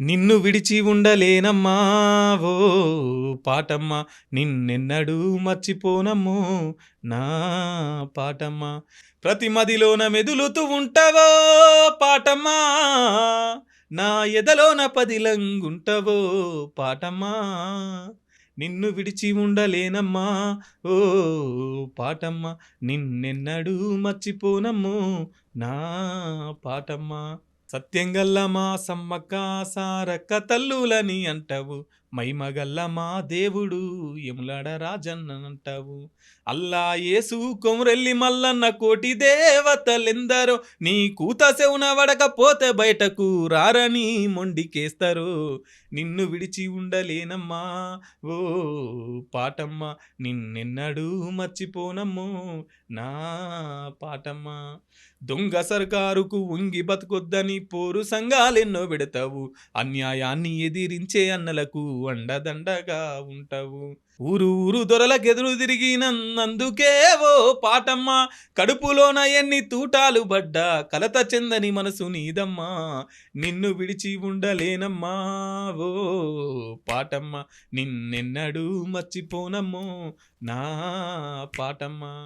నిన్ను విడిచి ఉండలేనమ్మా ఓ పాటమ్మా నిన్నెన్నడూ మర్చిపోనమ్మో నా పాటమ్మా ప్రతి మదిలోన మెదులుతూ ఉంటావో పాటమ్మా నా ఎదలోన పదిలంగుంటవో పాటమ్మా నిన్ను విడిచి ఉండలేనమ్మా ఓ పాటమ్మా నిన్నెన్నడూ మర్చిపోనమ్మో నా పాటమ్మా సత్యంగల్ల మా సమ్మక్క సారక్క తల్లులని అంటావు మైమగల్ల మా దేవుడు యములాడ రాజన్న అంటావు అల్లా యేసు కొమురెల్లి మల్లన్న కోటి దేవతలెందరో నీ కూత సెవున వడకపోతే బయటకు రారని మొండికేస్తారు నిన్ను విడిచి ఉండలేనమ్మా ఓ పాటమ్మ నిన్నెన్నడూ మర్చిపోనమ్మో నా పాటమ్మా దొంగ సర్కారుకు ఉంగి బతుకొద్దని పోరు సంఘాలెన్నో పెడతావు అన్యాయాన్ని ఎదిరించే అన్నలకు అండదండగా ఉంటావు ఊరు ఊరు దొరలకెదురు తిరిగినందుకే ఓ పాటమ్మ కడుపులోన ఎన్ని తూటాలు పడ్డా కలత చెందని మనసు నీదమ్మా నిన్ను విడిచి ఉండలేనమ్మా ఓ పాటమ్మ నిన్నెన్నడూ మర్చిపోనమ్మో నా పాటమ్మ